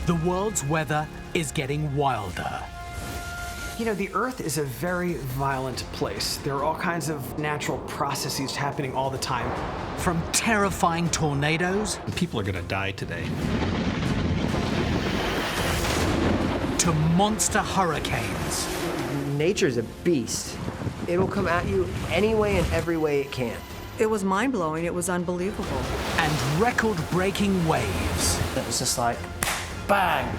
the world's weather is getting wilder. You know, the Earth is a very violent place. There are all kinds of natural processes happening all the time. From terrifying tornadoes People are going to die today. to monster hurricanes. Nature's a beast. It'll come at you any way and every way it can. It was mind-blowing. It was unbelievable. And record-breaking waves. It was just like, bang!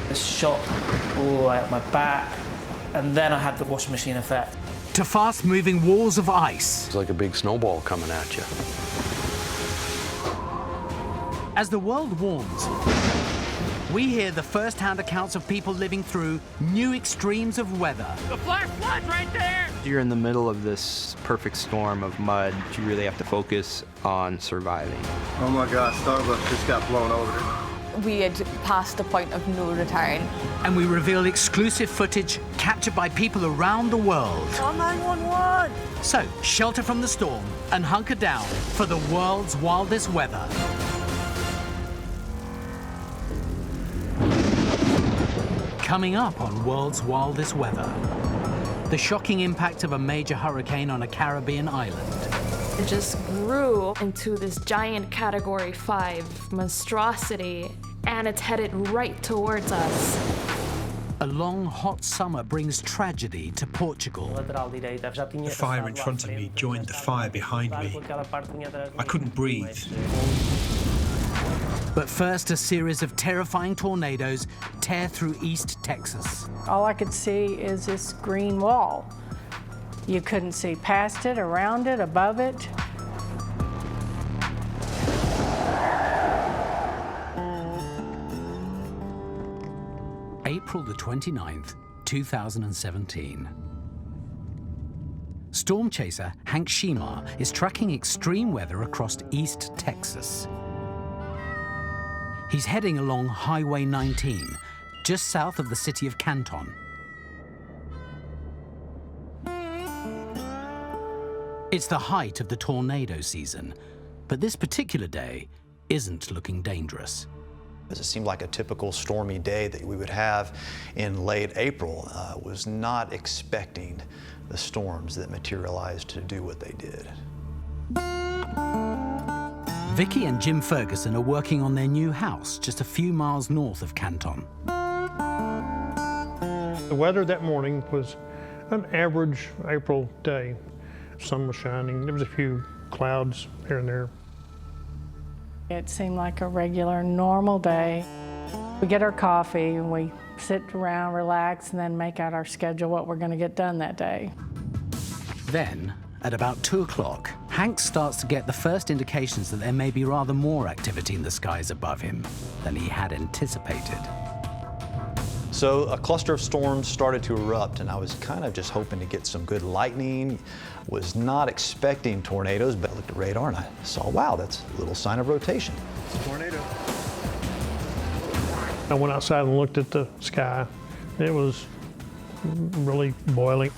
This shot all the way up my back. And then I had the washing machine effect. To fast-moving walls of ice. It's like a big snowball coming at you. As the world warms, we hear the first-hand accounts of people living through new extremes of weather. The flash flood's right there! You're in the middle of this perfect storm of mud. You really have to focus on surviving. Oh my God, Starbucks just got blown over. We had passed the point of no return. And we reveal exclusive footage captured by people around the world. Call 911! So, shelter from the storm and hunker down for the world's wildest weather. Coming up on World's Wildest Weather, the shocking impact of a major hurricane on a Caribbean island. It just grew into this giant Category 5 monstrosity, and it's headed right towards us. A long, hot summer brings tragedy to Portugal. The fire in front of me joined the fire behind me. I couldn't breathe. But first, a series of terrifying tornadoes tear through East Texas. All I could see is this green wall. You couldn't see past it, around it, above it. April the 29th, 2017. Storm chaser Hank Shimar is tracking extreme weather across East Texas. He's heading along Highway 19, just south of the city of Canton. It's the height of the tornado season, but this particular day isn't looking dangerous. It seemed like a typical stormy day that we would have in late April. Was not expecting the storms that materialized to do what they did. Vicky and Jim Ferguson are working on their new house just a few miles north of Canton. The weather that morning was an average April day. Sun was shining. There was a few clouds here and there. It seemed like a regular, normal day. We get our coffee and we sit around, relax, and then make out our schedule, what we're going to get done that day. Then, at about 2 o'clock, Hank starts to get the first indications that there may be rather more activity in the skies above him than he had anticipated. So a cluster of storms started to erupt, and I was kind of just hoping to get some good lightning. Was not expecting tornadoes, but I looked at radar and I saw, wow, that's a little sign of rotation. It's a tornado. I went outside and looked at the sky. It was really boiling.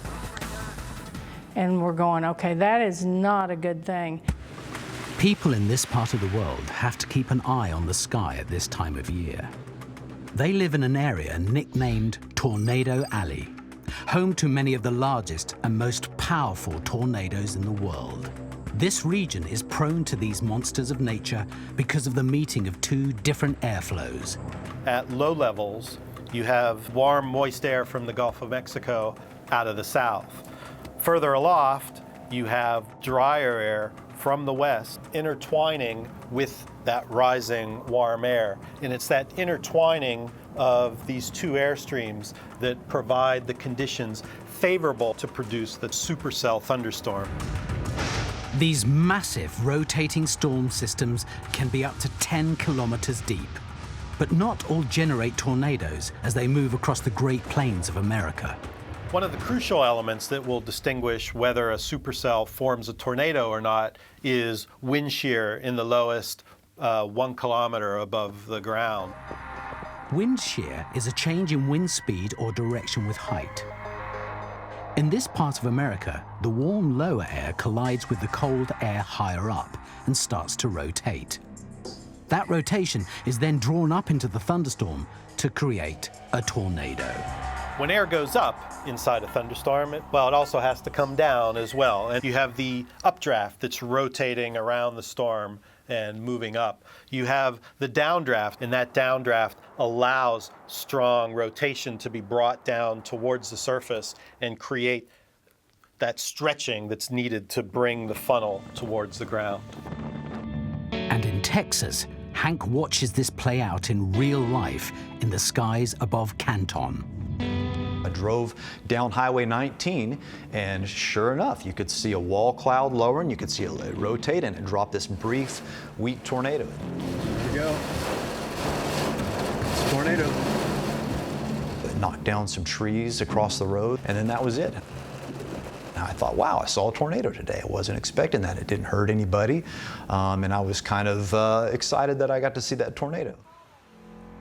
And we're going, okay, that is not a good thing. People in this part of the world have to keep an eye on the sky at this time of year. They live in an area nicknamed Tornado Alley, home to many of the largest and most powerful tornadoes in the world. This region is prone to these monsters of nature because of the meeting of two different airflows. At low levels, you have warm, moist air from the Gulf of Mexico out of the south. Further aloft, you have drier air from the west intertwining with that rising warm air. And it's that intertwining of these two airstreams that provide the conditions favorable to produce the supercell thunderstorm. These massive rotating storm systems can be up to 10 kilometers deep. But not all generate tornadoes as they move across the Great Plains of America. One of the crucial elements that will distinguish whether a supercell forms a tornado or not is wind shear in the lowest 1 kilometer above the ground. Wind shear is a change in wind speed or direction with height. In this part of America, the warm lower air collides with the cold air higher up and starts to rotate. That rotation is then drawn up into the thunderstorm to create a tornado. When air goes up inside a thunderstorm, it also has to come down as well. And you have the updraft that's rotating around the storm and moving up. You have the downdraft, and that downdraft allows strong rotation to be brought down towards the surface and create that stretching that's needed to bring the funnel towards the ground. And in Texas, Hank watches this play out in real life in the skies above Canton. I drove down Highway 19, and sure enough, you could see a wall cloud lowering, you could see it rotate, and it dropped this brief, weak tornado. There we go. It's a tornado. It knocked down some trees across the road, and then that was it. And I thought, wow, I saw a tornado today. I wasn't expecting that. It didn't hurt anybody, and I was kind of excited that I got to see that tornado.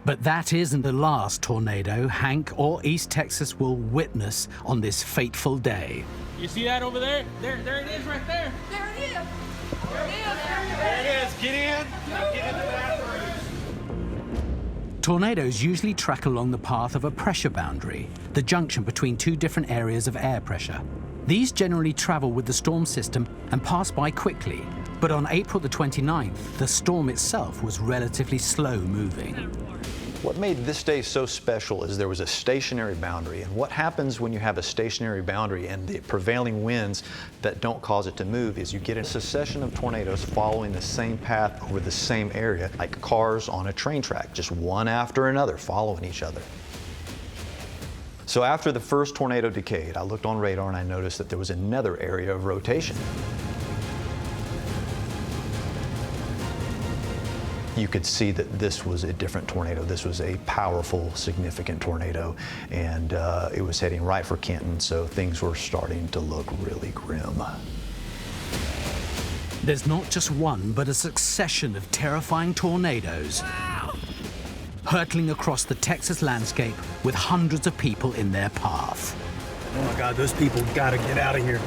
But that isn't the last tornado Hank or East Texas will witness on this fateful day. You see that over there? There it is right there. There it is. There it is. There it is. Get in. Get in the bathroom. Tornadoes usually track along the path of a pressure boundary, the junction between two different areas of air pressure. These generally travel with the storm system and pass by quickly. But on April the 29th, the storm itself was relatively slow moving. What made this day so special is there was a stationary boundary, and what happens when you have a stationary boundary and the prevailing winds that don't cause it to move is you get a succession of tornadoes following the same path over the same area, like cars on a train track, just one after another, following each other. So after the first tornado decayed, I looked on radar and I noticed that there was another area of rotation. You could see that this was a different tornado. This was a powerful, significant tornado, and it was heading right for Canton, so things were starting to look really grim. There's not just one, but a succession of terrifying tornadoes. Wow. Hurtling across the Texas landscape with hundreds of people in their path. Oh my God, those people gotta get out of here.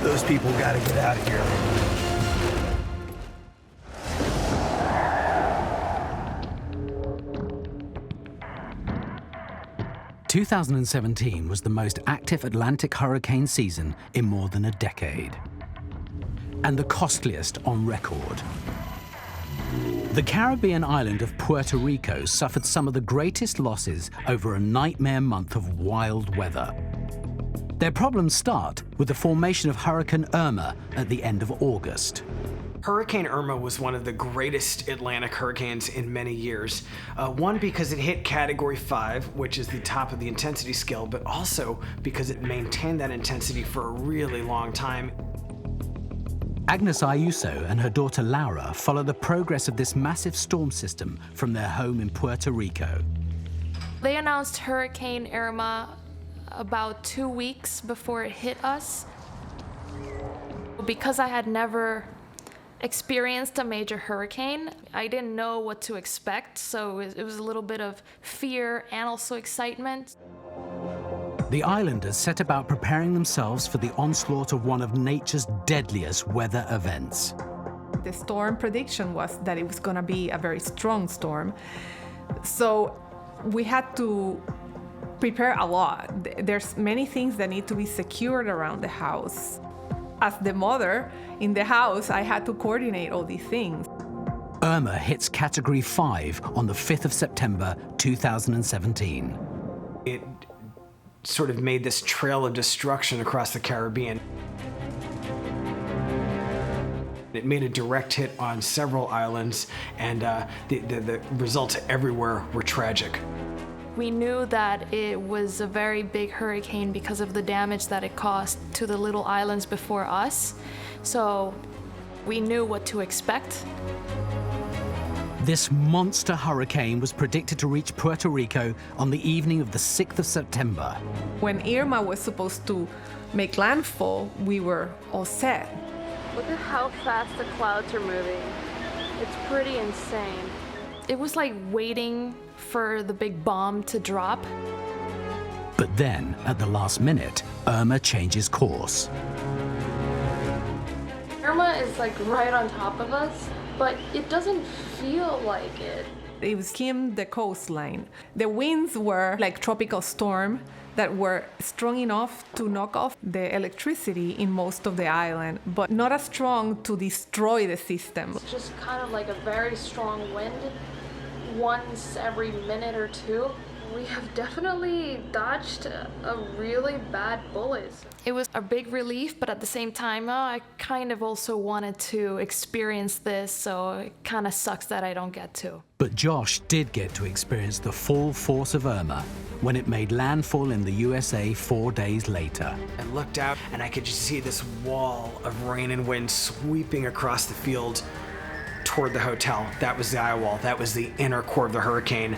Those people gotta get out of here. 2017 was the most active Atlantic hurricane season in more than a decade, and the costliest on record. The Caribbean island of Puerto Rico suffered some of the greatest losses over a nightmare month of wild weather. Their problems start with the formation of Hurricane Irma at the end of August. Hurricane Irma was one of the greatest Atlantic hurricanes in many years. One, because it hit Category 5, which is the top of the intensity scale, but also because it maintained that intensity for a really long time. Agnes Ayuso and her daughter Laura follow the progress of this massive storm system from their home in Puerto Rico. They announced Hurricane Irma about 2 weeks before it hit us. Because I had never experienced a major hurricane, I didn't know what to expect, so it was a little bit of fear and also excitement. The islanders set about preparing themselves for the onslaught of one of nature's deadliest weather events. The storm prediction was that it was going to be a very strong storm, so we had to prepare a lot. There's many things that need to be secured around the house. As the mother in the house, I had to coordinate all these things. Irma hits Category 5 on the 5th of September, 2017. It sort of made this trail of destruction across the Caribbean. It made a direct hit on several islands, and the results everywhere were tragic. We knew that it was a very big hurricane because of the damage that it caused to the little islands before us, so we knew what to expect. This monster hurricane was predicted to reach Puerto Rico on the evening of the 6th of September. When Irma was supposed to make landfall, we were all set. Look at how fast the clouds are moving. It's pretty insane. It was like waiting for the big bomb to drop. But then, at the last minute, Irma changes course. Irma is like right on top of us, but it doesn't feel like it. It skimmed the coastline. The winds were like tropical storm that were strong enough to knock off the electricity in most of the island, but not as strong to destroy the system. It's just kind of like a very strong wind once every minute or two. We have definitely dodged a really bad bullet. It was a big relief, but at the same time, I kind of also wanted to experience this, so it kind of sucks that I don't get to. But Josh did get to experience the full force of Irma when it made landfall in the USA 4 days later. I looked out and I could just see this wall of rain and wind sweeping across the field toward the hotel. That was the eye wall. That was the inner core of the hurricane.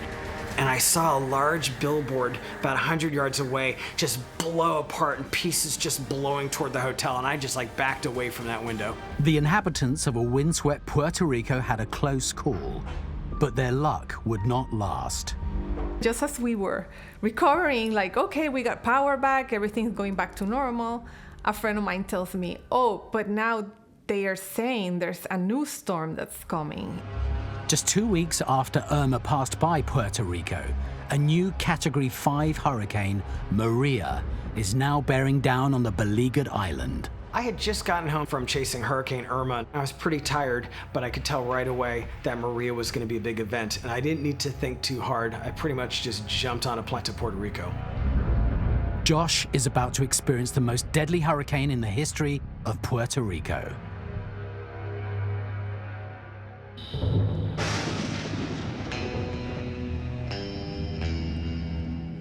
And I saw a large billboard about 100 yards away just blow apart and pieces just blowing toward the hotel, and I just like backed away from that window. The inhabitants of a windswept Puerto Rico had a close call, but their luck would not last. Just as we were recovering, like, okay, we got power back, everything's going back to normal, a friend of mine tells me, oh, but now they are saying there's a new storm that's coming. Just 2 weeks after Irma passed by Puerto Rico, a new Category 5 hurricane, Maria, is now bearing down on the beleaguered island. I had just gotten home from chasing Hurricane Irma. I was pretty tired, but I could tell right away that Maria was going to be a big event, and I didn't need to think too hard. I pretty much just jumped on a plane to Puerto Rico. Josh is about to experience the most deadly hurricane in the history of Puerto Rico.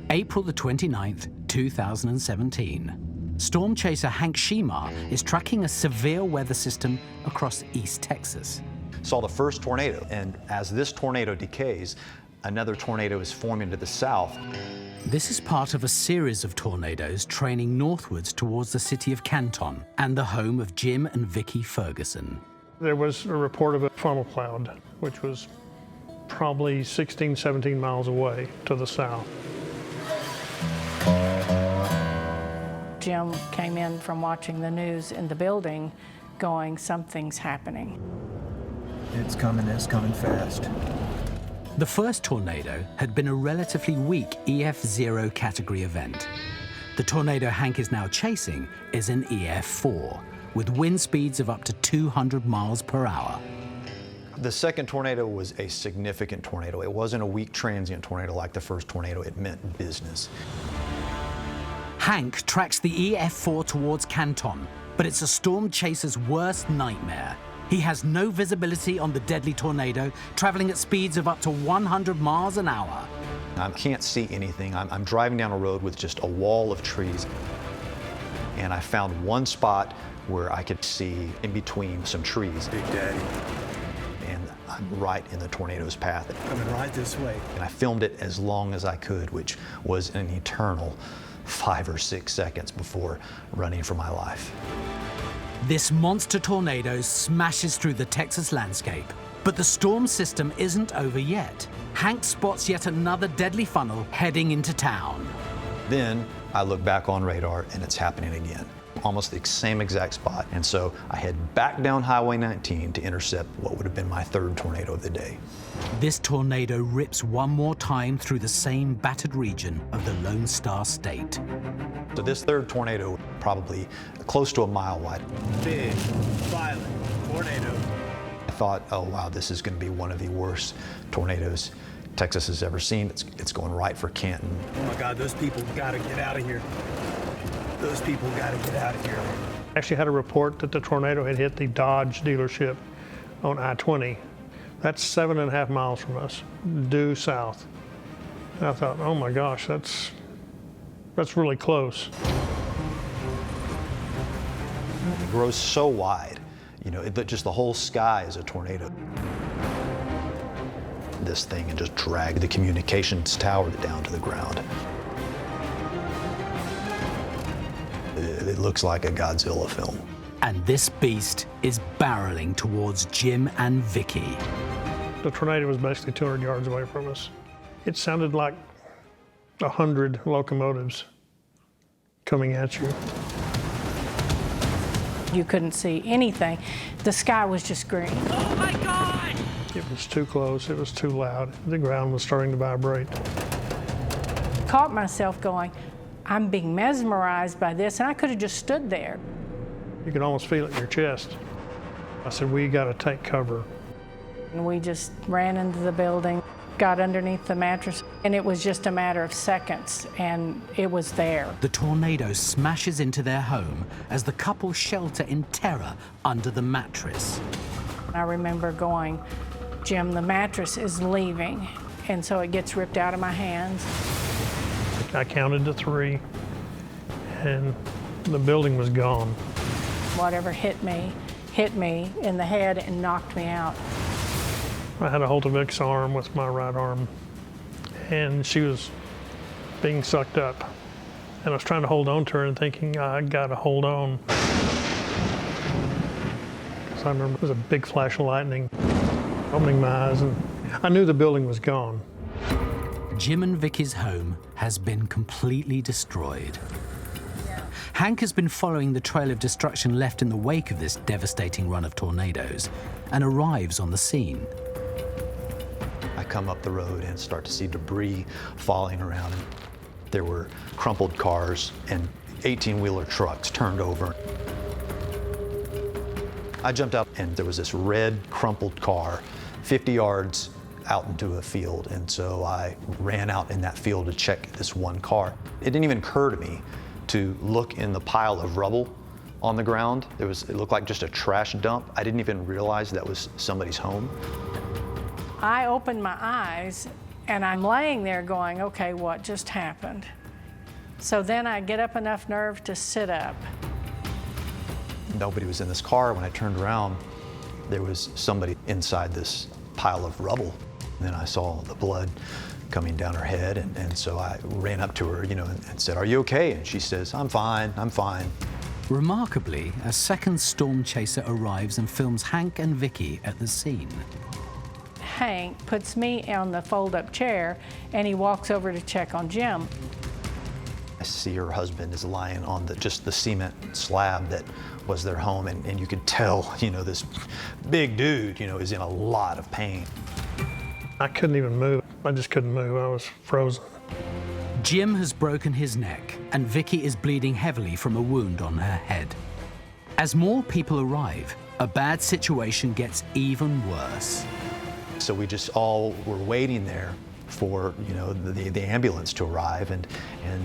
April the 29th, 2017. Storm chaser Hank Shimar is tracking a severe weather system across East Texas. Saw the first tornado, and as this tornado decays, another tornado is forming to the south. This is part of a series of tornadoes training northwards towards the city of Canton and the home of Jim and Vicky Ferguson. There was a report of a funnel cloud, which was probably 16, 17 miles away to the south. Jim came in from watching the news in the building going, something's happening. It's coming fast. The first tornado had been a relatively weak EF0 category event. The tornado Hank is now chasing is an EF4, with wind speeds of up to 200 miles per hour. The second tornado was a significant tornado. It wasn't a weak transient tornado like the first tornado. It meant business. Hank tracks the EF4 towards Canton, but it's a storm chaser's worst nightmare. He has no visibility on the deadly tornado, traveling at speeds of up to 100 miles an hour. I can't see anything. I'm driving down a road with just a wall of trees, and I found one spot where I could see in between some trees. Big Daddy. And I'm right in the tornado's path. Coming right this way. And I filmed it as long as I could, which was an eternal 5 or 6 seconds before running for my life. This monster tornado smashes through the Texas landscape, but the storm system isn't over yet. Hank spots yet another deadly funnel heading into town. Then I look back on radar and it's happening again. Almost the same exact spot. And so I head back down Highway 19 to intercept what would have been my third tornado of the day. This tornado rips one more time through the same battered region of the Lone Star State. So this third tornado, probably close to a mile wide. Big, violent tornado. I thought, oh wow, this is going to be one of the worst tornadoes Texas has ever seen. It's going right for Canton. Oh my God, those people gotta get out of here. Those people gotta get out of here. I actually had a report that the tornado had hit the Dodge dealership on I-20. That's 7.5 miles from us, due south. And I thought, oh my gosh, that's really close. It grows so wide, you know, just the whole sky is a tornado. This thing and just drag the communications tower down to the ground. It looks like a Godzilla film. And this beast is barreling towards Jim and Vicky. The tornado was basically 200 yards away from us. It sounded like 100 locomotives coming at you. You couldn't see anything. The sky was just green. Oh my God! It was too close, it was too loud. The ground was starting to vibrate. Caught myself going, I'm being mesmerized by this, and I could have just stood there. You could almost feel it in your chest. I said, we got to take cover. And we just ran into the building, got underneath the mattress, and it was just a matter of seconds, and it was there. The tornado smashes into their home as the couple shelter in terror under the mattress. I remember going, Jim, the mattress is leaving, and so it gets ripped out of my hands. I counted to 3, and the building was gone. Whatever hit me in the head and knocked me out. I had a hold of Vic's arm with my right arm, and she was being sucked up. And I was trying to hold on to her and thinking, I gotta hold on. So I remember it was a big flash of lightning, opening my eyes, and I knew the building was gone. Jim and Vicky's home has been completely destroyed. Hank has been following the trail of destruction left in the wake of this devastating run of tornadoes and arrives on the scene. I come up the road and start to see debris falling around. There were crumpled cars and 18-wheeler trucks turned over. I jumped up and there was this red crumpled car 50 yards out into a field, and so I ran out in that field to check this one car. It didn't even occur to me to look in the pile of rubble on the ground. It looked like just a trash dump. I didn't even realize that was somebody's home. I opened my eyes and I'm laying there going, okay, what just happened? So then I get up enough nerve to sit up. Nobody was in this car. When I turned around, there was somebody inside this pile of rubble. And then I saw the blood coming down her head, and so I ran up to her, and said, "Are you okay?" And she says, "I'm fine, I'm fine." Remarkably, a second storm chaser arrives and films Hank and Vicky at the scene. Hank puts me on the fold-up chair, and he walks over to check on Jim. I see her husband is lying on just the cement slab that was their home, and you could tell, this big dude, is in a lot of pain. I couldn't even move. I just couldn't move. I was frozen. Jim has broken his neck, and Vicky is bleeding heavily from a wound on her head. As more people arrive, a bad situation gets even worse. So we just all were waiting there for the ambulance to arrive, and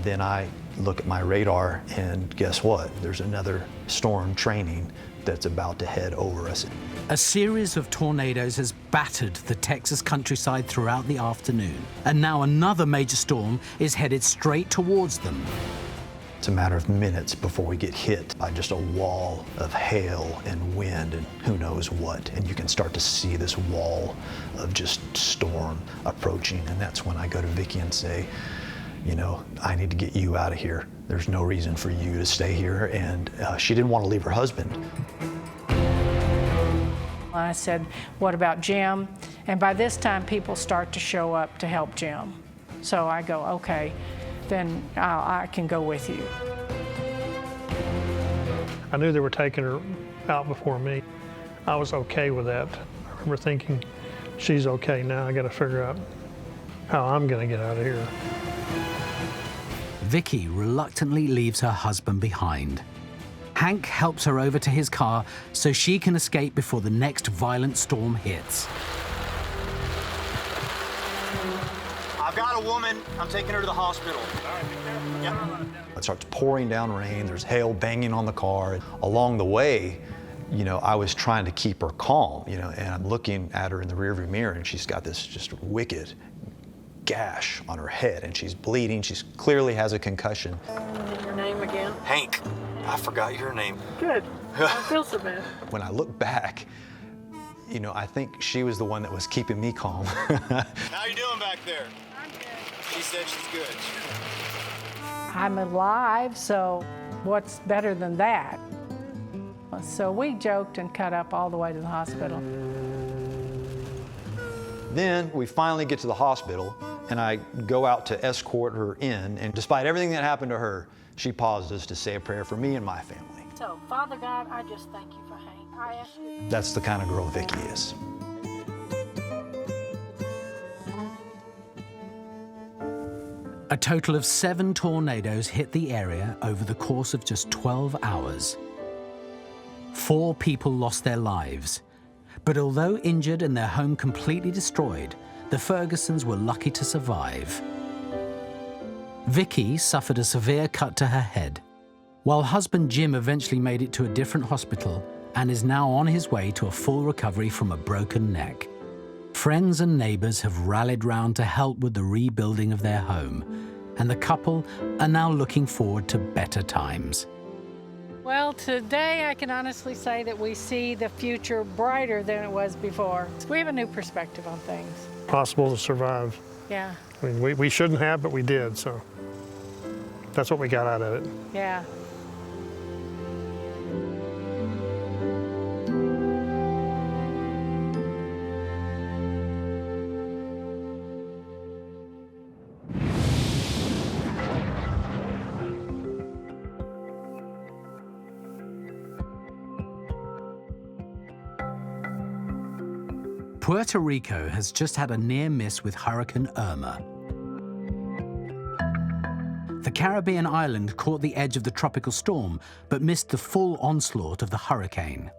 then I look at my radar, and guess what? There's another storm training that's about to head over us. A series of tornadoes has battered the Texas countryside throughout the afternoon, and now another major storm is headed straight towards them. It's a matter of minutes before we get hit by just a wall of hail and wind and who knows what, and you can start to see this wall of just storm approaching, and that's when I go to Vicky and say, I need to get you out of here. There's no reason for you to stay here, and she didn't want to leave her husband. I said, what about Jim? And by this time, people start to show up to help Jim. So I go, okay, then I can go with you. I knew they were taking her out before me. I was okay with that. I remember thinking, she's okay now. I got to figure out how I'm going to get out of here. Vicky reluctantly leaves her husband behind. Hank helps her over to his car so she can escape before the next violent storm hits. I've got a woman. I'm taking her to the hospital. Yep. It starts pouring down rain. There's hail banging on the car. Along the way, I was trying to keep her calm, and I'm looking at her in the rearview mirror, and she's got this just wicked gash on her head, and she's bleeding. She clearly has a concussion. Your name again? Hank. I forgot your name. Good. I feel so bad. When I look back, I think she was the one that was keeping me calm. How you doing back there? I'm good. She said she's good. I'm alive, so what's better than that? So we joked and cut up all the way to the hospital. Then we finally get to the hospital, and I go out to escort her in, and despite everything that happened to her, she pauses to say a prayer for me and my family. So, Father God, I just thank you for Hank. I ask you. That's the kind of girl Vicky is. A total of 7 tornadoes hit the area over the course of just 12 hours. 4 people lost their lives. But although injured and their home completely destroyed, the Fergusons were lucky to survive. Vicky suffered a severe cut to her head, while husband Jim eventually made it to a different hospital and is now on his way to a full recovery from a broken neck. Friends and neighbors have rallied round to help with the rebuilding of their home, and the couple are now looking forward to better times. Well, today I can honestly say that we see the future brighter than it was before. We have a new perspective on things. Possible to survive. Yeah. I mean, we shouldn't have, but we did, so that's what we got out of it. Yeah. Puerto Rico has just had a near miss with Hurricane Irma. The Caribbean island caught the edge of the tropical storm, but missed the full onslaught of the hurricane.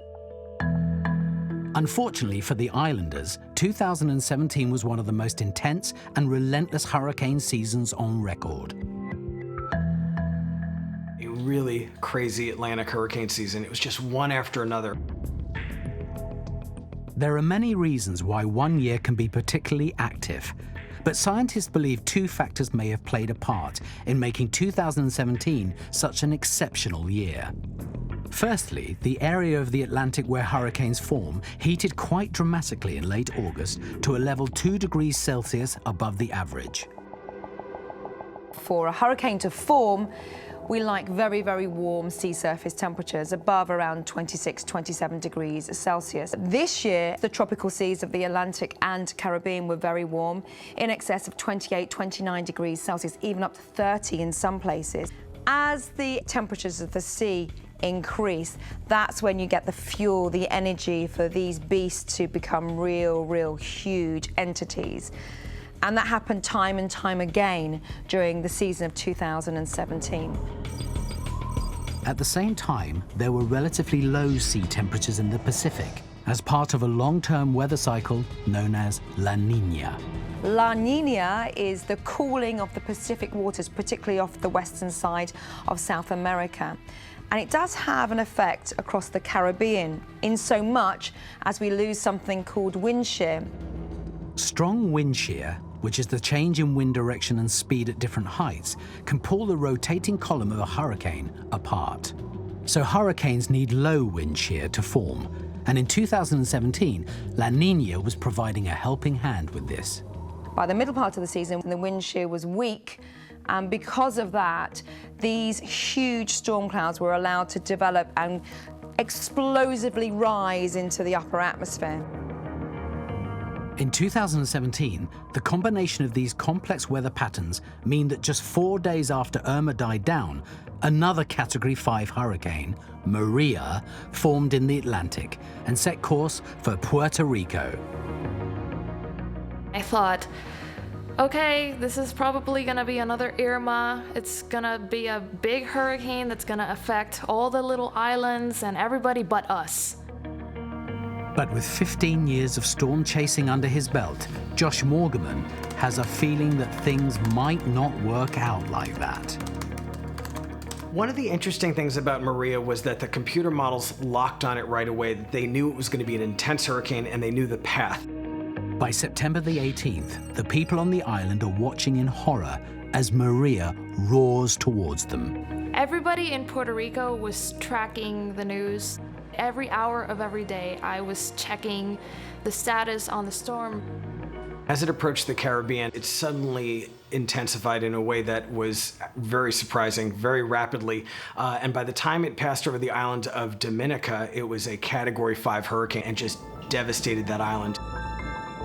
Unfortunately for the islanders, 2017 was one of the most intense and relentless hurricane seasons on record. A really crazy Atlantic hurricane season. It was just one after another. There are many reasons why one year can be particularly active, but scientists believe 2 factors may have played a part in making 2017 such an exceptional year. Firstly, the area of the Atlantic where hurricanes form heated quite dramatically in late August to a level 2 degrees Celsius above the average. For a hurricane to form, we like very, very warm sea surface temperatures above around 26, 27 degrees Celsius. This year, the tropical seas of the Atlantic and Caribbean were very warm, in excess of 28, 29 degrees Celsius, even up to 30 in some places. As the temperatures of the sea increase, that's when you get the fuel, the energy for these beasts to become real huge entities. And that happened time and time again during the season of 2017. At the same time, there were relatively low sea temperatures in the Pacific as part of a long-term weather cycle known as La Niña. La Niña is the cooling of the Pacific waters, particularly off the western side of South America. And it does have an effect across the Caribbean, in so much as we lose something called wind shear. Strong wind shear, which is the change in wind direction and speed at different heights, can pull the rotating column of a hurricane apart. So hurricanes need low wind shear to form, and in 2017, La Niña was providing a helping hand with this. By the middle part of the season, the wind shear was weak, and because of that, these huge storm clouds were allowed to develop and explosively rise into the upper atmosphere. In 2017, the combination of these complex weather patterns mean that just 4 days after Irma died down, another Category 5 hurricane, Maria, formed in the Atlantic and set course for Puerto Rico. I thought, okay, this is probably gonna be another Irma. It's gonna be a big hurricane that's gonna affect all the little islands and everybody but us. But with 15 years of storm chasing under his belt, Josh Morgerman has a feeling that things might not work out like that. One of the interesting things about Maria was that the computer models locked on it right away. They knew it was going to be an intense hurricane and they knew the path. By September the 18th, the people on the island are watching in horror as Maria roars towards them. Everybody in Puerto Rico was tracking the news. Every hour of every day, I was checking the status on the storm. As it approached the Caribbean, it suddenly intensified in a way that was very surprising, very rapidly. And by the time it passed over the island of Dominica, it was a Category 5 hurricane and just devastated that island.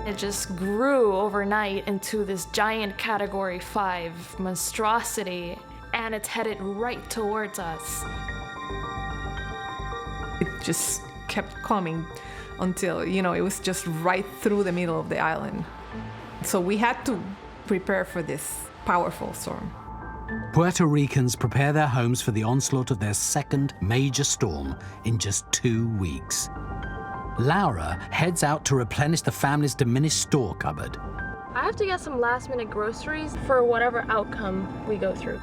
It just grew overnight into this giant Category 5 monstrosity, and it's headed right towards us. just kept coming until, you know, it was just right through the middle of the island. So we had to prepare for this powerful storm. Puerto Ricans prepare their homes for the onslaught of their second major storm in just 2 weeks. Laura heads out to replenish the family's diminished store cupboard. I have to get some last-minute groceries for whatever outcome we go through.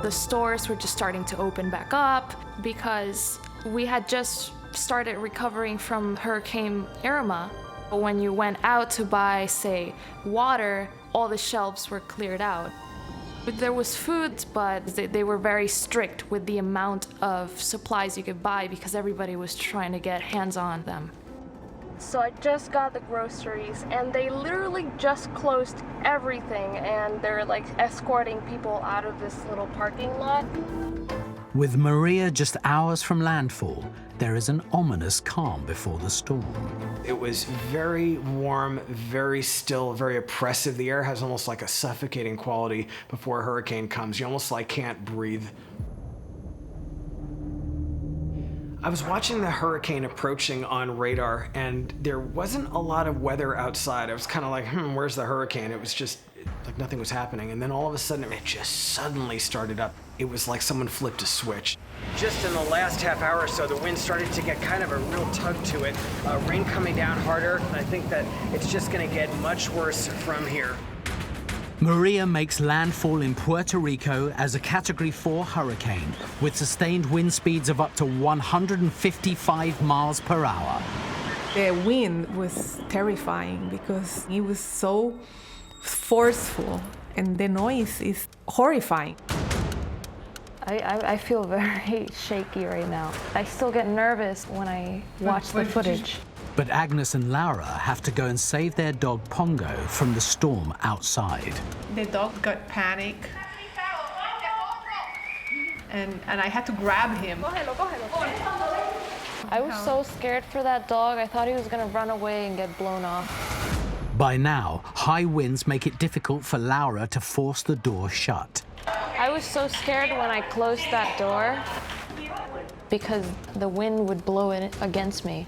The stores were just starting to open back up because we had just started recovering from Hurricane Irma. When you went out to buy, say, water, all the shelves were cleared out. There was food, but they were very strict with the amount of supplies you could buy because everybody was trying to get hands on them. So I just got the groceries, and they literally just closed everything, and they're like escorting people out of this little parking lot. With Maria just hours from landfall, there is an ominous calm before the storm. It was very warm, very still, very oppressive. The air has almost like a suffocating quality before a hurricane comes. You almost like can't breathe. I was watching the hurricane approaching on radar, and there wasn't a lot of weather outside. I was kind of like, where's the hurricane? It was just like nothing was happening. And then all of a sudden, it just suddenly started up. It was like someone flipped a switch. Just in the last half hour or so, the wind started to get kind of a real tug to it. Rain coming down harder. I think that it's just gonna get much worse from here. Maria makes landfall in Puerto Rico as a Category 4 hurricane with sustained wind speeds of up to 155 miles per hour. The wind was terrifying because it was so forceful, and the noise is horrifying. I feel very shaky right now. I still get nervous when I watch the footage. But Agnes and Laura have to go and save their dog Pongo from the storm outside. The dog got panic, and I had to grab him. I was so scared for that dog. I thought he was gonna run away and get blown off. By now, high winds make it difficult for Laura to force the door shut. I was so scared when I closed that door because the wind would blow it against me.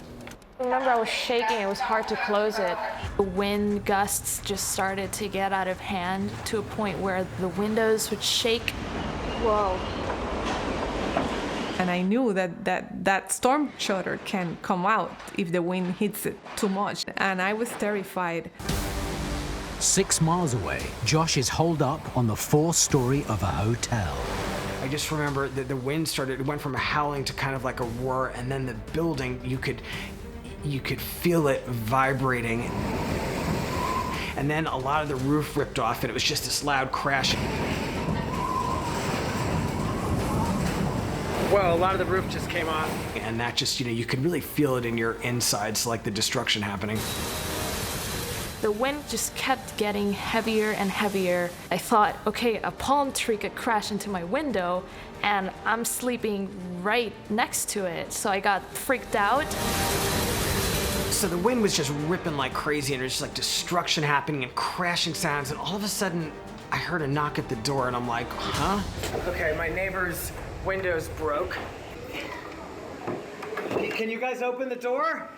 I remember I was shaking, it was hard to close it. The wind gusts just started to get out of hand to a point where the windows would shake. Whoa. And I knew that storm shutter can come out if the wind hits it too much. And I was terrified. 6 miles away, Josh is holed up on the 4th story of a hotel. I just remember that the wind it went from a howling to kind of like a roar, and then the building, you could feel it vibrating. And then a lot of the roof ripped off, and it was just this loud crashing. Well, a lot of the roof just came off. And that just, you could really feel it in your insides, like the destruction happening. The wind just kept getting heavier and heavier. I thought, okay, a palm tree could crash into my window, and I'm sleeping right next to it. So I got freaked out. So the wind was just ripping like crazy, and there's just like destruction happening and crashing sounds, and all of a sudden, I heard a knock at the door, and I'm like, huh? Okay, my neighbor's windows broke. Can you guys open the door?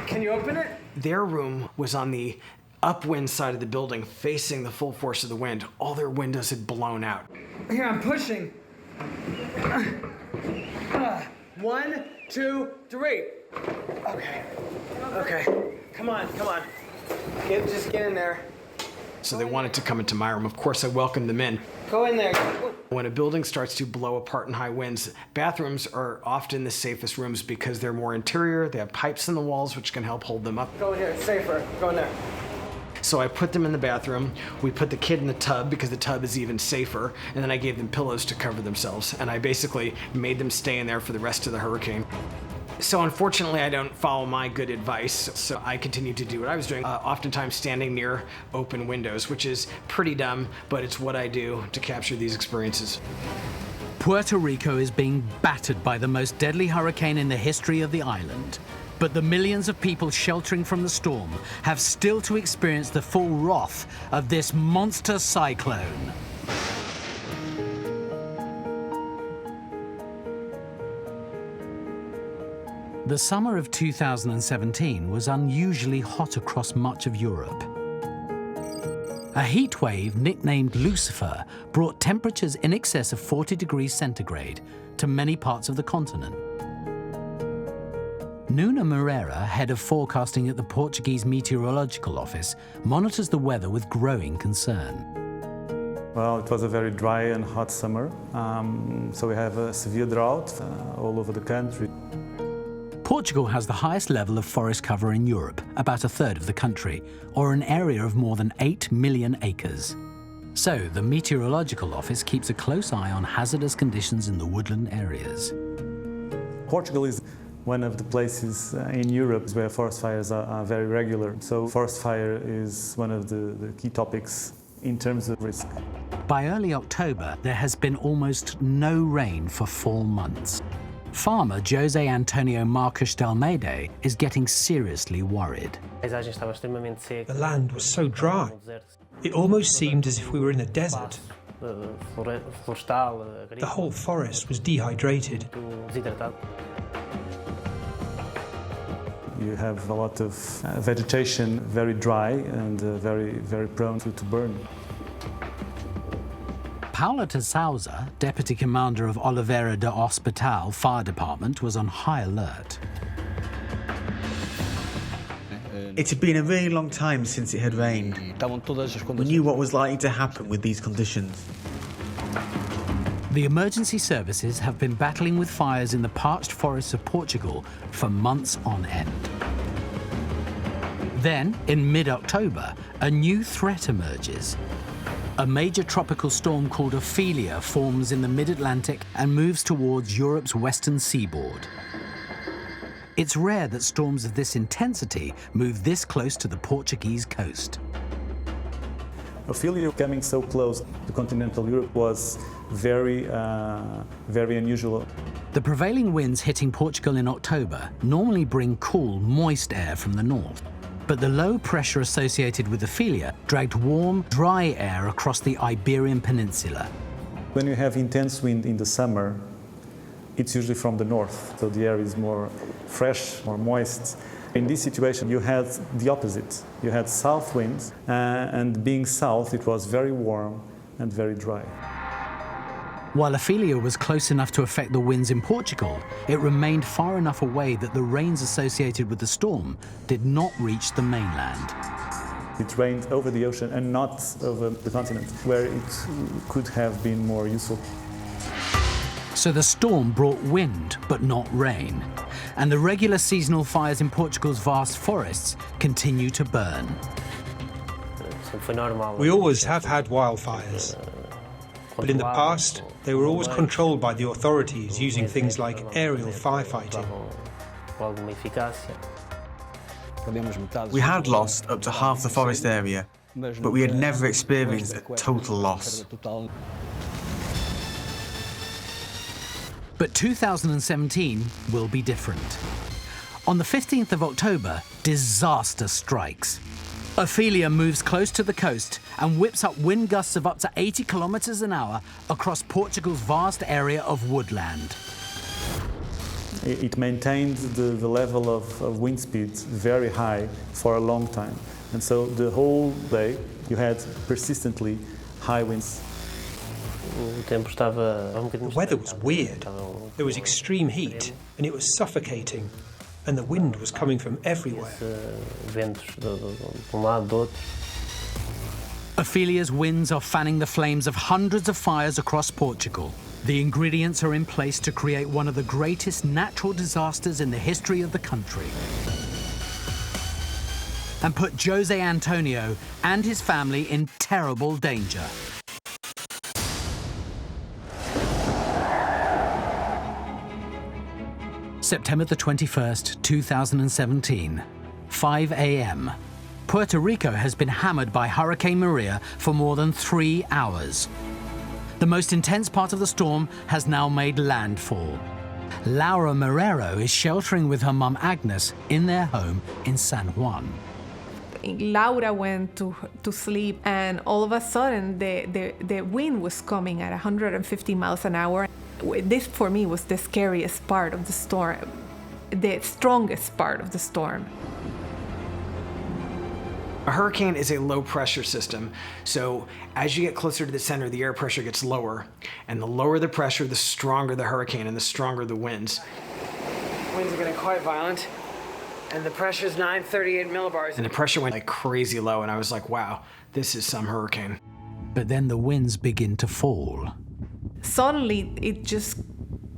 Can you open it? Their room was on the upwind side of the building, facing the full force of the wind. All their windows had blown out. Here, I'm pushing. 1, 2, 3. Okay. Come on. Just get in there. So they wanted to come into my room. Of course, I welcomed them in. Go in there. When a building starts to blow apart in high winds, bathrooms are often the safest rooms because they're more interior. They have pipes in the walls which can help hold them up. Go in here, it's safer. Go in there. So I put them in the bathroom. We put the kid in the tub because the tub is even safer. And then I gave them pillows to cover themselves. And I basically made them stay in there for the rest of the hurricane. So unfortunately, I don't follow my good advice, so I continue to do what I was doing, oftentimes standing near open windows, which is pretty dumb, but it's what I do to capture these experiences. Puerto Rico is being battered by the most deadly hurricane in the history of the island. But the millions of people sheltering from the storm have still to experience the full wrath of this monster cyclone. The summer of 2017 was unusually hot across much of Europe. A heat wave nicknamed Lucifer brought temperatures in excess of 40 degrees centigrade to many parts of the continent. Nuno Moreira, head of forecasting at the Portuguese Meteorological Office, monitors the weather with growing concern. Well, it was a very dry and hot summer, so we have a severe drought all over the country. Portugal has the highest level of forest cover in Europe, about a third of the country, or an area of more than 8 million acres. So the Meteorological Office keeps a close eye on hazardous conditions in the woodland areas. Portugal is one of the places in Europe where forest fires are very regular. So forest fire is one of the key topics in terms of risk. By early October, there has been almost no rain for 4 months. Farmer Jose Antonio Marques de Almeida is getting seriously worried. The land was so dry. It almost seemed as if we were in a desert. The whole forest was dehydrated. You have a lot of vegetation, very dry and very prone to burn. Paula de Souza, deputy commander of Oliveira de Hospital Fire Department, was on high alert. It had been a really long time since it had rained. We knew what was likely to happen with these conditions. The emergency services have been battling with fires in the parched forests of Portugal for months on end. Then, in mid-October, a new threat emerges. A major tropical storm called Ophelia forms in the mid-Atlantic and moves towards Europe's western seaboard. It's rare that storms of this intensity move this close to the Portuguese coast. Ophelia coming so close to continental Europe was very unusual. The prevailing winds hitting Portugal in October normally bring cool, moist air from the north. But the low pressure associated with Ophelia dragged warm, dry air across the Iberian Peninsula. When you have intense wind in the summer, it's usually from the north, so the air is more fresh, more moist. In this situation, you had the opposite. You had south winds, and being south, it was very warm and very dry. While Ophelia was close enough to affect the winds in Portugal, it remained far enough away that the rains associated with the storm did not reach the mainland. It rained over the ocean and not over the continent, where it could have been more useful. So the storm brought wind, but not rain. And the regular seasonal fires in Portugal's vast forests continue to burn. We always have had wildfires. But in the past, they were always controlled by the authorities using things like aerial firefighting. We had lost up to half the forest area, but we had never experienced a total loss. But 2017 will be different. On the 15th of October, disaster strikes. Ophelia moves close to the coast and whips up wind gusts of up to 80 kilometers an hour across Portugal's vast area of woodland. It maintained the level of wind speeds very high for a long time. And so the whole day you had persistently high winds. The weather was weird. There was extreme heat and it was suffocating. And the wind was coming from everywhere. Ophelia's winds are fanning the flames of hundreds of fires across Portugal. The ingredients are in place to create one of the greatest natural disasters in the history of the country. And put Jose Antonio and his family in terrible danger. September the 21st, 2017, 5 a.m. Puerto Rico has been hammered by Hurricane Maria for more than 3 hours. The most intense part of the storm has now made landfall. Laura Marrero is sheltering with her mum Agnes in their home in San Juan. Laura went to sleep, and all of a sudden the wind was coming at 150 miles an hour. This, for me, was the scariest part of the storm. the strongest part of the storm. A hurricane is a low pressure system, so as you get closer to the center, the air pressure gets lower, and the lower the pressure, the stronger the hurricane and the stronger the winds. Winds are getting quite violent, and the pressure is 938 millibars, and the pressure went like crazy low, and I was like, wow, this is some hurricane. But then the winds begin to fall. Suddenly, it just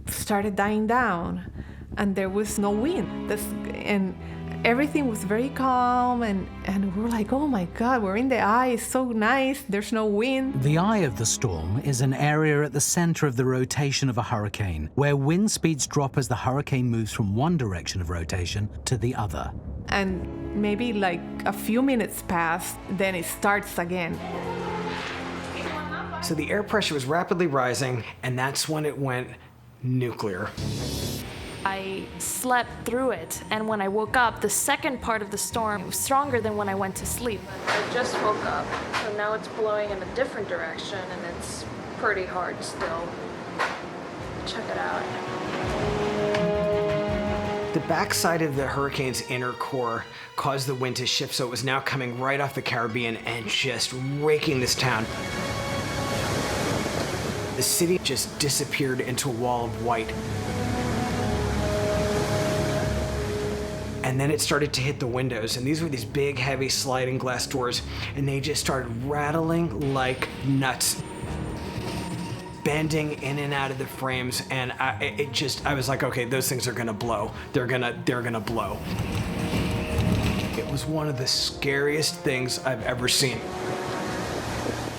started dying down, and there was no wind. And everything was very calm, and we were like, oh my God, we're in the eye, it's so nice, there's no wind. The eye of the storm is an area at the center of the rotation of a hurricane, where wind speeds drop as the hurricane moves from one direction of rotation to the other. And maybe like a few minutes pass, then it starts again. So the air pressure was rapidly rising, and that's when it went nuclear. I slept through it, and when I woke up, the second part of the storm was stronger than when I went to sleep. I just woke up, so now it's blowing in a different direction, and it's pretty hard still. Check it out. The backside of the hurricane's inner core caused the wind to shift, so it was now coming right off the Caribbean and just raking this town. The city just disappeared into a wall of white. And then it started to hit the windows, and these were these big, heavy sliding glass doors, and they just started rattling like nuts, bending in and out of the frames, and I was like, okay, those things are gonna blow. They're gonna blow. It was one of the scariest things I've ever seen.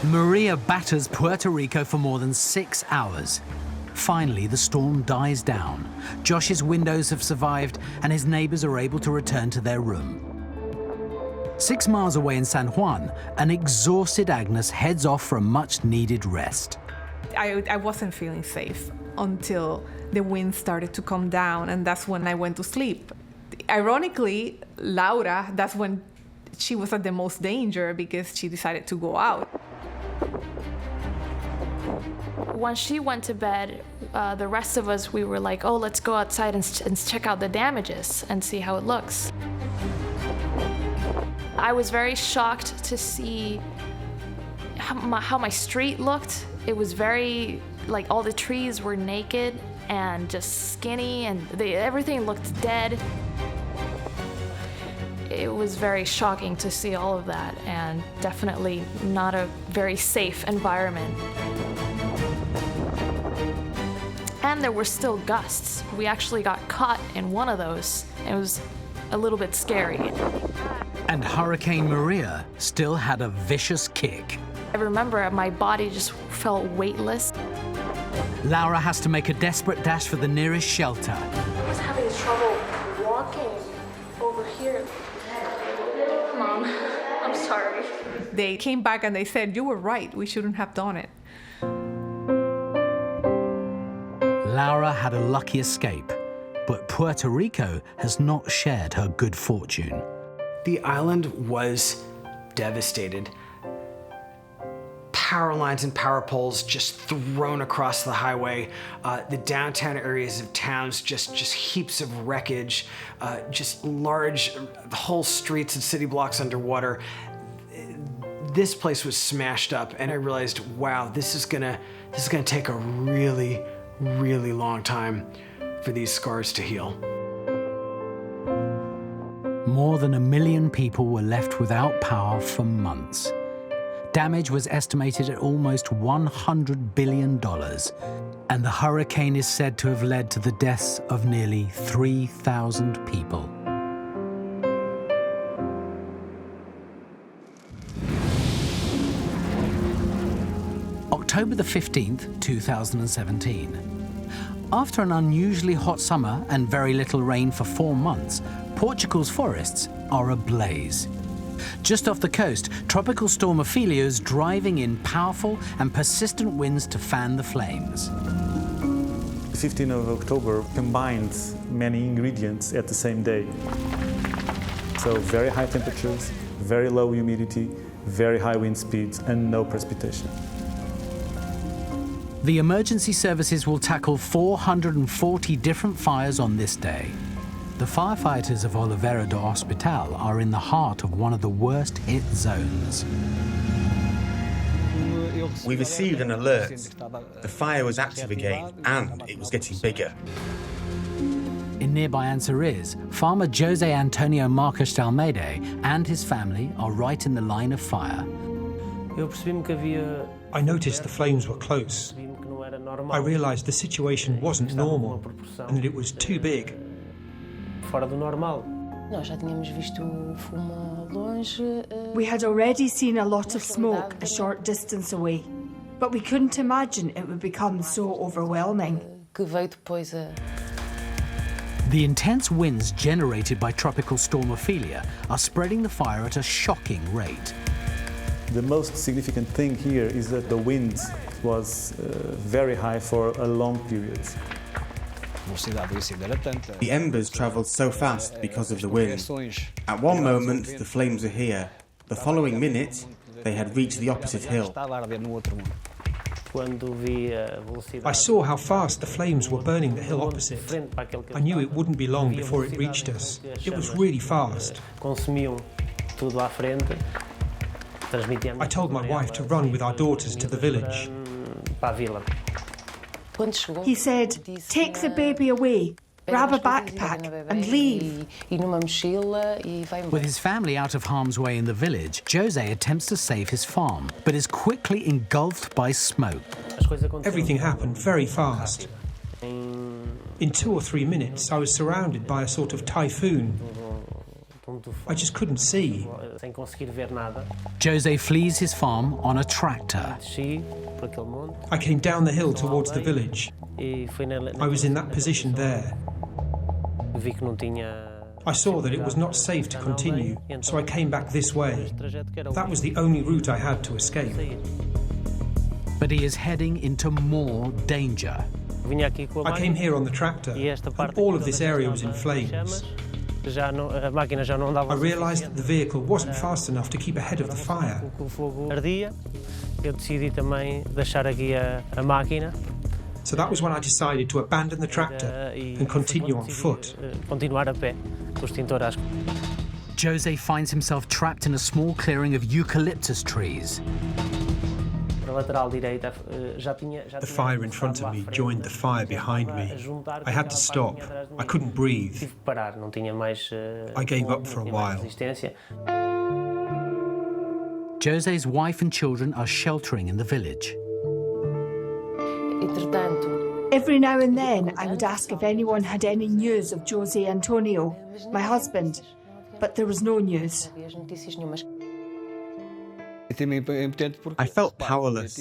Maria batters Puerto Rico for more than 6 hours. Finally, the storm dies down. Josh's windows have survived, and his neighbors are able to return to their room. 6 miles away in San Juan, an exhausted Agnes heads off for a much-needed rest. I wasn't feeling safe until the wind started to come down, and that's when I went to sleep. Ironically, Laura, that's when she was at the most danger because she decided to go out. When she went to bed, the rest of us, we were like, oh, let's go outside and check out the damages and see how it looks. I was very shocked to see how my street looked. It was very, like, all the trees were naked and just skinny, and everything looked dead. It was very shocking to see all of that, and definitely not a very safe environment. And there were still gusts. We actually got caught in one of those. It was a little bit scary. And Hurricane Maria still had a vicious kick. I remember my body just felt weightless. Laura has to make a desperate dash for the nearest shelter. I was having trouble walking over here. Mom, I'm sorry. They came back and they said, you were right, we shouldn't have done it. Laura had a lucky escape, but Puerto Rico has not shared her good fortune. The island was devastated. Power lines and power poles just thrown across the highway. The downtown areas of towns, just heaps of wreckage, just large, whole streets and city blocks underwater. This place was smashed up, and I realized, wow, this is gonna take a really, really long time for these scars to heal. More than 1 million people were left without power for months. Damage was estimated at almost $100 billion, and the hurricane is said to have led to the deaths of nearly 3,000 people. October the 15th, 2017. After an unusually hot summer and very little rain for 4 months, Portugal's forests are ablaze. Just off the coast, Tropical Storm Ophelia is driving in powerful and persistent winds to fan the flames. The 15th of October combined many ingredients at the same day. So very high temperatures, very low humidity, very high wind speeds, and no precipitation. The emergency services will tackle 440 different fires on this day. The firefighters of Oliveira do Hospital are in the heart of one of the worst hit zones. We received an alert. The fire was active again, and it was getting bigger. In nearby Anseriz, farmer Jose Antonio Marques de Almeida and his family are right in the line of fire. I noticed the flames were close. I realized the situation wasn't normal and that it was too big. We had already seen a lot of smoke a short distance away, but we couldn't imagine it would become so overwhelming. The intense winds generated by Tropical Storm Ophelia are spreading the fire at a shocking rate. The most significant thing here is that the wind was very high for a long period. The embers travelled so fast because of the wind. At one moment, the flames were here. The following minute, they had reached the opposite hill. I saw how fast the flames were burning the hill opposite. I knew it wouldn't be long before it reached us. It was really fast. I told my wife to run with our daughters to the village. He said, "Take the baby away, grab a backpack and leave." With his family out of harm's way in the village, Jose attempts to save his farm, but is quickly engulfed by smoke. Everything happened very fast. In 2 or 3 minutes, I was surrounded by a sort of typhoon. I just couldn't see. Jose flees his farm on a tractor. I came down the hill towards the village. I was in that position there. I saw that it was not safe to continue, so I came back this way. That was the only route I had to escape. But he is heading into more danger. I came here on the tractor, and all of this area was in flames. I realised that the vehicle wasn't fast enough to keep ahead of the fire. So that was when I decided to abandon the tractor and continue on foot. Jose finds himself trapped in a small clearing of eucalyptus trees. The fire in front of me joined the fire behind me. I had to stop. I couldn't breathe. I gave up for a while. Jose's wife and children are sheltering in the village. Every now and then I would ask if anyone had any news of Jose Antonio, my husband, but there was no news. I felt powerless.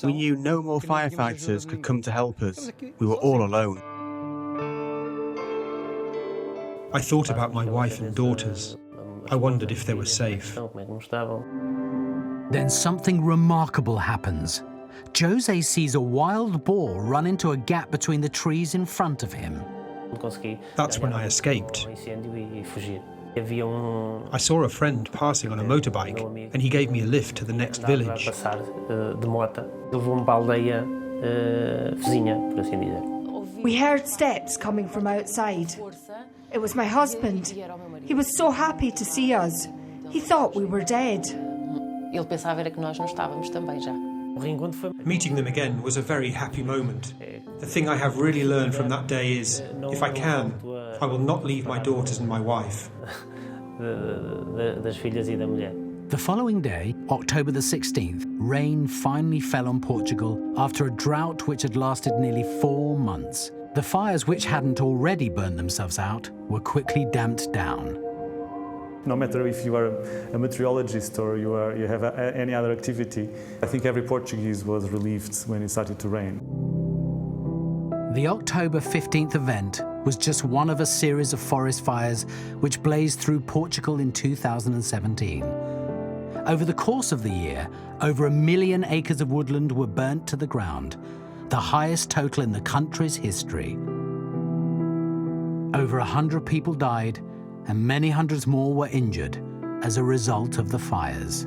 We knew no more firefighters could come to help us. We were all alone. I thought about my wife and daughters. I wondered if they were safe. Then something remarkable happens. Jose sees a wild boar run into a gap between the trees in front of him. That's when I escaped. I saw a friend passing on a motorbike, and he gave me a lift to the next village. We heard steps coming from outside. It was my husband. He was so happy to see us. He thought we were dead. Meeting them again was a very happy moment. The thing I have really learned from that day is, if I can, I will not leave my daughters and my wife. The following day, October the 16th, rain finally fell on Portugal after a drought which had lasted nearly 4 months. The fires which hadn't already burned themselves out were quickly damped down. No matter if you are a meteorologist or you have any other activity, I think every Portuguese was relieved when it started to rain. The October 15th event was just one of a series of forest fires which blazed through Portugal in 2017. Over the course of the year, over 1 million acres of woodland were burnt to the ground, the highest total in the country's history. Over 100 people died, and many hundreds more were injured as a result of the fires.